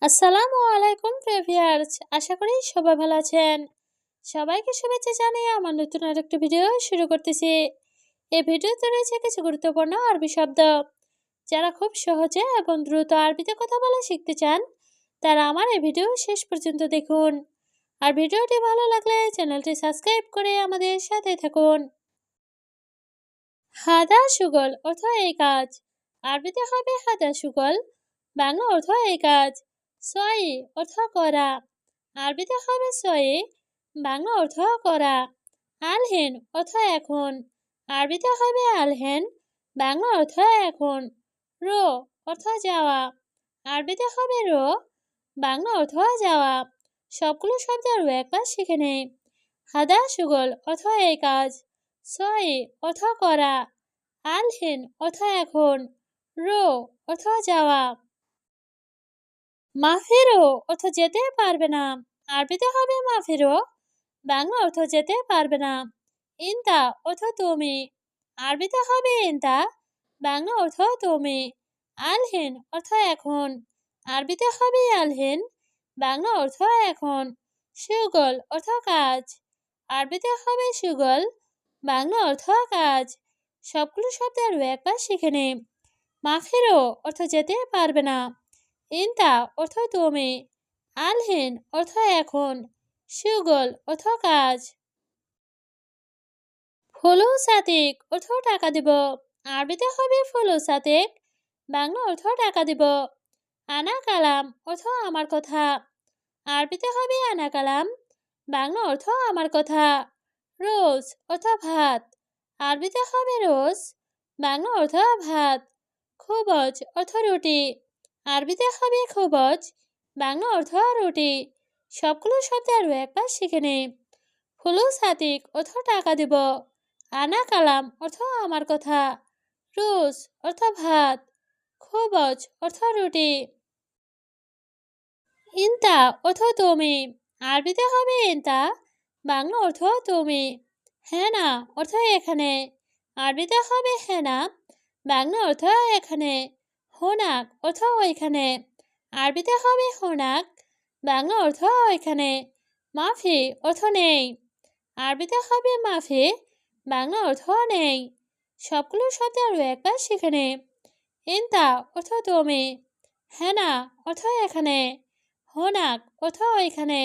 আসসালামু আলাইকুম ভিউয়ার্স, আশা করি সবাই ভালো আছেন। সবাইকে শুভেচ্ছা জানিয়ে আমার নতুন আরেকটি ভিডিও শুরু করতেছি। এই ভিডিওতে রয়েছে কিছু গুরুত্বপূর্ণ আরবি শব্দ। যারা খুব সহজে এবং দ্রুত আরবিতে কথা বলা শিখতে চান, তারা আমার এই ভিডিও শেষ পর্যন্ত দেখুন। আর ভিডিওটি ভালো লাগলে চ্যানেলটি সাবস্ক্রাইব করে আমাদের সাথে থাকুন। হাদা সুগল অর্থ এই কাজ। আরবিতে হবে হাদা সুগল, বাংলা অর্থ এই কাজ। সই অর্থ করা। আরবিতে হবে সই, বাংলা অর্থ করা। আলহেন অর্থ এখন। আরবিতে হবে আলহেন, বাংলা অর্থ এখন। রো অর্থ যাওয়া। আরবিতে হবে রো, বাংলা অর্থ যাওয়া। সবগুলো শব্দ আরও একবার শিখে নেই। হাদা সুগল অর্থ এই কাজ। সই অর্থ করা। আলহেন অর্থ এখন। রো অর্থ যাওয়া। মাফেরো অর্থ যেতে পারবে না। আরবিতে হবে মাফেরো, বাংলা অর্থ যেতে পারবে না। ইনতা অর্থ তুমি। আরবিতে হবে ইনতা, বাংলা অর্থ তুমি। আলহেন অর্থ এখন। আরবিতে হবে আলহেন, বাংলা অর্থ এখন। সুগল অর্থ কাজ। আরবিতে হবে সুগল, বাংলা অর্থ কাজ। সবগুলো শব্দ আরও একবার শিখে নে। মাফেরো অর্থ যেতে পারবে না। ইনতা অর্থ তুমি। আলহেন অর্থ এখন। সুগল অর্থ কাজ। ফুলু সাতিক অর্থ টাকা দিব। আরবিতে হবে ফুলু সাতিক, বাংলা অর্থ টাকা দিব। আনা কালাম অর্থ আমার কথা। আরবিতে হবে আনা কালাম, বাংলা অর্থ আমার কথা। রোজ অর্থ ভাত। আরবিতে হবে রোজ, বাংলা অর্থ ভাত। খুবজ অর্থ রুটি। আরবিতে হবে খুবজ, বাংলা অর্থ রুটি। সবগুলো শব্দ আরও একবার শিখে নে। ফুলুস হাতিক অর্থ টাকা দিব। আনা কালাম অর্থ আমার কথা। রোজ অর্থ ভাত। খুবজ অর্থ রুটি। ইনতা অর্থ তুমি। আরবিতে হবে ইনতা, বাংলা অর্থ তুমি। হেনা অর্থ এখানে। আরবিতে হবে হেনা, বাংলা অর্থ এখানে। হোনাক অর্থ ওইখানে। আরবিতে হবে হোনাক, বাংলা অর্থ ওইখানে। মাফি অর্থ নেই। আরবিতে হবে মাফি, বাংলা অর্থ নেই। সবগুলো শব্দ আরও একবার শিখে নে। ইনতা অর্থ তুমি। হেনা অর্থ এখানে। হোনাক অর্থ ওইখানে।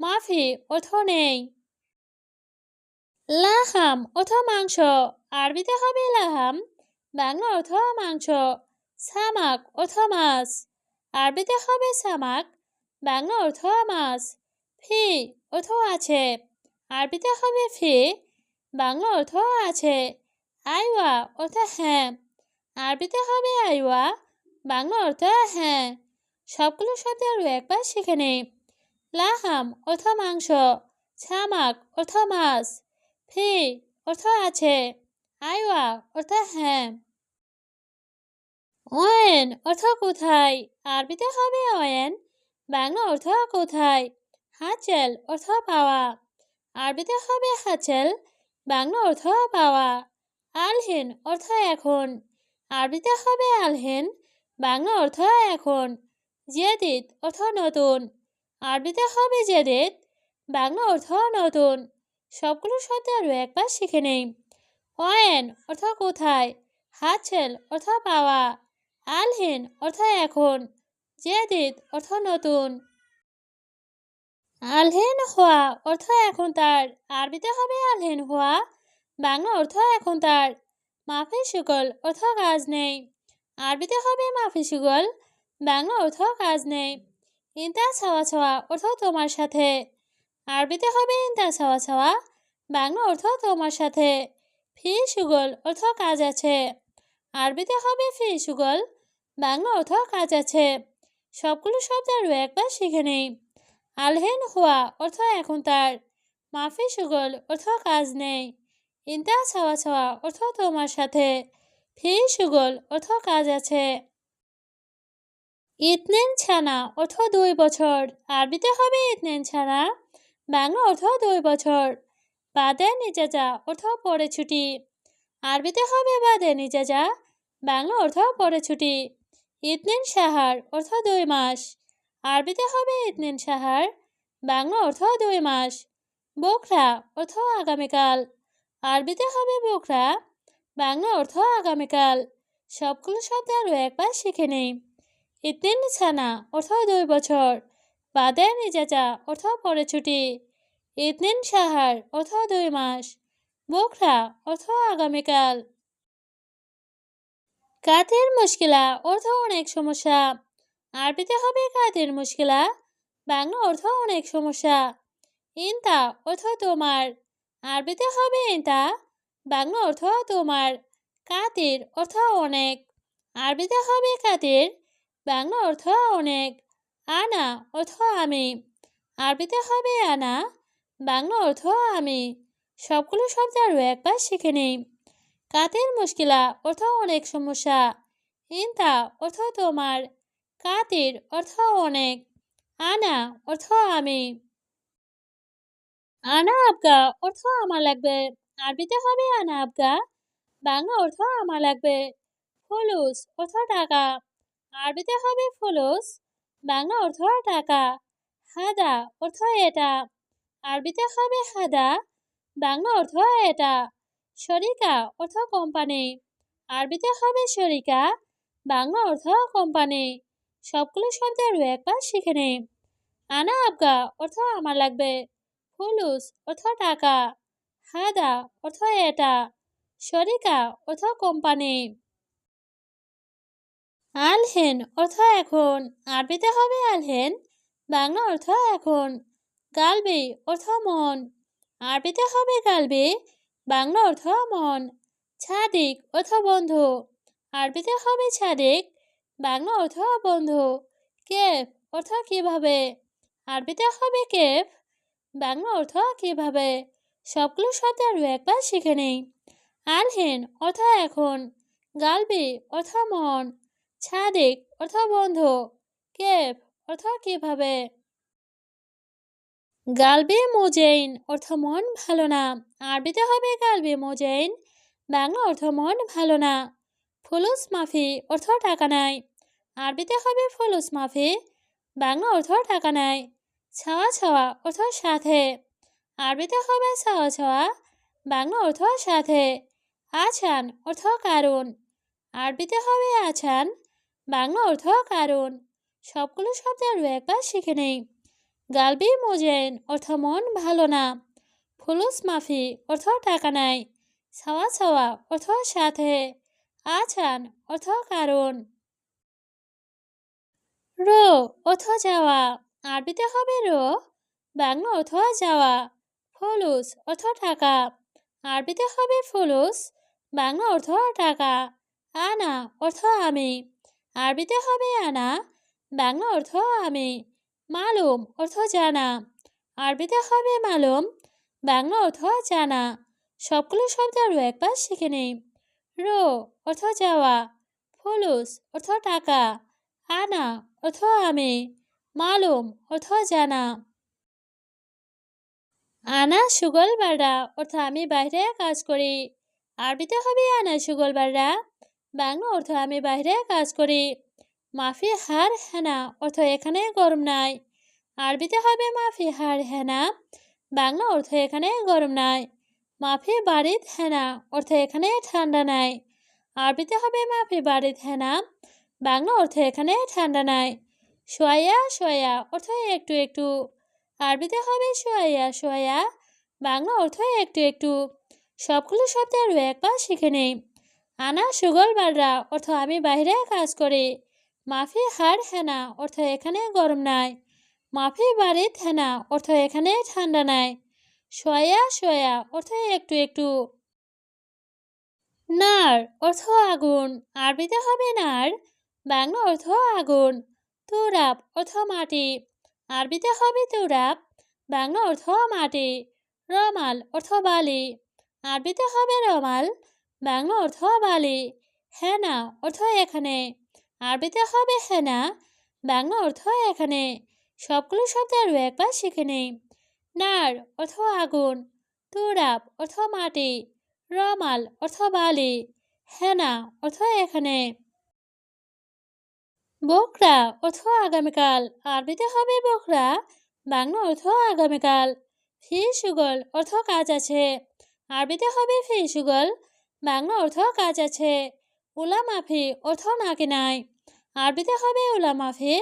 মাফি অর্থ নেই। লাহাম অর্থ মাংস। আরবিতে হবে লাহাম, বাংলা অর্থ মাংস। সামাক অর্থ মাছ। আরবিতে হবে সামাক, বাংলা অর্থ মাছ। ফি অর্থ আছে। আরবিতে হবে ফি, বাংলা অর্থ আছে। আইওয়া অর্থ হ্যাঁ। আরবিতে হবে আইওয়া, বাংলা অর্থ হ্যাঁ। সবগুলো শব্দ আরও একবার শিখে নেই। লাহাম অর্থ মাংস। সামাক অর্থ মাছ। ফি অর্থ আছে। আইওয়া অর্থ হ্যাঁ। ওয়েন অর্থ কোথায়। আরবিতে হবে ওয়েন, বাংলা অর্থ কোথায়। হাচেল অর্থ পাওয়া। আরবিতে হবে হাচেল, বাংলা অর্থ পাওয়া। আলহেন অর্থ এখন। আরবিতে হবে আলহেন, বাংলা অর্থ এখন। জেদিদ অর্থ নতুন। আরবিতে হবে জেদিদ, বাংলা অর্থ নতুন। সবগুলো শব্দ আরও একবার শিখে নেই। ওয়েন অর্থ কোথায়। হাচেল অর্থ পাওয়া। আলহেন অর্থ এখন। জেদিদ অর্থ নতুন। আলহেন হওয়া অর্থ এখন তার। আরবিতে হবে আলহেন হওয়া, বাংলা অর্থ এখন তার। মাফি সুগল অর্থ কাজ নেই। আরবিতে হবে মাফি সুগল, বাংলা অর্থ কাজ নেই। ইনতা ছাওয়া ছাওয়া অর্থ তোমার সাথে। আরবিতে হবে ইনতা ছাওয়া ছাওয়া, বাংলা অর্থ তোমার সাথে। ফি সুগল অর্থ কাজ আছে। আরবিতে হবে ফি সুগল, বাংলা অর্থ কাজ আছে। সবগুলো শব্দ আরও একবার শিখে নেই। আলহেন হওয়া অর্থ এখন তার। মাফি সুগল অর্থ কাজ নেই। ইনতা ছাওয়া ছাওয়া অর্থ তোমার সাথে। ফি সুগল অর্থ কাজ আছে। ইতনেন ছানা অর্থ 2 বছর। আরবিতে হবে ইতনেন ছানা, বাংলা অর্থ 2 বছর। বাদে নিজাজা অর্থ পরে ছুটি। আরবিতে হবে বাদে নিজাজা, বাংলা অর্থ পরে ছুটি। ইতনেন সাহার অর্থ 2 মাস। আরবিতে হবে ইতনিন সাহার, বাংলা অর্থ 2 মাস। বোকরা অর্থ আগামীকাল, আরবিতে হবে বোকরা, বাংলা অর্থ আগামীকাল। সবগুলো শব্দ আরও একবার শিখে নেই। ইতনিন সানা অর্থ 2 বছর, বাদেন ইজাজা অর্থ পরে ছুটি। ইতনিন সাহার অর্থ 2 মাস, বোকরা অর্থ আগামীকাল। কাতের মুশকিলা অর্থ অনেক সমস্যা, আরবিতে হবে কাতের মুশকিলা, বাংলা অর্থ অনেক সমস্যা। ইনতা অর্থ তোমার, আরবিতে হবে ইনতা, বাংলা অর্থ তোমার। কাতির অর্থ অনেক, আরবিতে হবে কাতির, বাংলা অর্থ অনেক। আনা অর্থ আমি, আরবিতে হবে আনা, বাংলা অর্থ আমি। সবগুলো শব্দ আরও একবার শিখে নিই। কাতের মুশকিলা অর্থ অনেক সমস্যা, ইনতা অর্থ তোমার, কাতির অর্থ অনেক, আনা অর্থ আমি। আনা আবগা অর্থ আমার লাগবে, আরবিতে হবে আনা আবগা, বাংলা অর্থ আমার লাগবে। ফুলুস অর্থ টাকা, আরবিতে হবে ফুলুস, বাংলা অর্থ টাকা। হাদা অর্থ এটা, আরবিতে হবে হাদা, বাংলা অর্থ এটা। শরিকা অর্থ কোম্পানি, আরবিতে হবে শরিকা, বাংলা অর্থ কোম্পানি। সবগুলো শব্দ আরও একবার শিখে নেই। আনা আবগা অর্থ আমার লাগবে, ফুলুস অর্থ টাকা, হাদা অর্থ এটা, শরিকা অর্থ কোম্পানি। আলহেন অর্থ এখন, আরবিতে হবে আলহেন, বাংলা অর্থ এখন। গালবি অর্থ মন, আরবিতে হবে গালবি, বাংলা অর্থ মন। ছাদিক অর্থ বন্ধু, আরবিতে হবে ছাদিক, বাংলা অর্থ বন্ধু। কেফ অর্থ কিভাবে, আরবিতে হবে কেফ, বাংলা অর্থ কিভাবে। সবগুলো শব্দ আরও একবার শিখে নেই। আলহেন অর্থ এখন, গালবি অর্থ মন, ছাদিক অর্থ বন্ধু, কেফ অর্থ কিভাবে। গালবি মোজেইন অর্থ মন ভালো না, আরবিতে হবে গালবি মোজেইন, বাংলা অর্থ মন ভালো না। ফুলুস মাফি অর্থ টাকা নাই, আরবিতে হবে ফুলুস মাফি, বাংলা অর্থ টাকা নাই। ছাওয়া ছাওয়া অর্থ সাথে, আরবিতে হবে ছাওয়া ছাওয়া, বাংলা অর্থ সাথে। আছান অর্থ কারণ, আরবিতে হবে আছান, বাংলা অর্থ কারণ। সবগুলো শব্দ আরও একবার শিখে নেই। গালবি মোজেন অর্থ মন ভালো না, ফুলুস মাফি অর্থ টাকা নাই, ছাওয়া ছাওয়া অর্থ সাথে, আছান অর্থ কারণ। রো অর্থ যাওয়া, আরবিতে হবে রো, বাংলা অর্থ যাওয়া। ফুলুস অর্থ টাকা, আরবিতে হবে ফুলুস, বাংলা অর্থ টাকা। আনা অর্থ আমি, আরবিতে হবে আনা, বাংলা অর্থ আমি। মালুম অর্থ জানা, আরবিতে হবে মালুম, বাংলা অর্থ জানা। সবগুলো শব্দ আরও একবার শিখে নেই। রো অর্থ যাওয়া, ফুলুস অর্থ টাকা, আনা অর্থ আমি, মালুম অর্থ জানা। আনা সুগল বাররা অর্থ আমি বাইরে কাজ করি, আরবিতে হবে আনা সুগল বাররা, বাংলা অর্থ আমি বাইরে কাজ করি। মাফি হার হেনা অর্থ এখানে গরম নাই, আরবিতে হবে মাফি হার হেনা, বাংলা অর্থ এখানে গরম নাই। মাফি বাড়িত হেনা অর্থ এখানে ঠান্ডা নাই, আরবিতে হবে মাফি বাড়িত হেনা, বাংলা অর্থ এখানে ঠান্ডা নাই। সোয়া সোয়া অর্থ একটু একটু, আরবিতে হবে সোয়া সোয়া, বাংলা অর্থ একটু একটু। সবগুলো শব্দ আরও একবার শিখে নেই। আনা সুগল বাররা অর্থ আমি বাইরে কাজ করি, মাফি হার হেনা অর্থ এখানে গরম নাই, মাফি বাড়িত হেনা অর্থ এখানে ঠান্ডা নাই, সোয়া সোয়া অর্থ একটু একটু। নার অর্থ আগুন, আরবিতে হবে নার, বাংলা অর্থ আগুন। তুরাব অর্থ মাটি, আরবিতে হবে তুরাব, বাংলা অর্থ মাটি। রমাল অর্থ বালি, আরবিতে হবে রমাল, বাংলা অর্থ বালি। হেনা অর্থ এখানে, আরবিতে হবে হেনা, বাংলা অর্থ এখানে। সবগুলো শব্দ আরও একবার শিখে নেই। নার অর্থ আগুন, তুরাব অর্থ মাটি, রমাল অর্থ বালি, হেনা অর্থ এখানে। বকরা অর্থ আগামীকাল, আরবিতে হবে বকরা, বাংলা অর্থ আগামীকাল। ফি সুগল অর্থ কাজ আছে, আরবিতে হবে ফি সুগল, বাংলা অর্থ কাজ আছে। উলা মাফি অর্থ নাকি নাই, আরবিতে হবে উলা মাফি,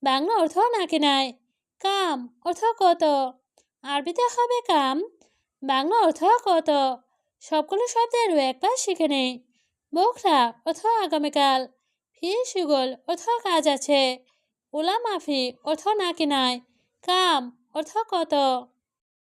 বাংলা অর্থ নাকি নাই। কাম অর্থ কত, আরবিতে হবে কাম, বাংলা অর্থ কত। সবগুলো শব্দের একবার শিখে নেই। বকরা অর্থ আগামীকাল, ফি সুগল অর্থ কাজ আছে, উলা মাফি অর্থ নাকি নাই, কাম অর্থ কত।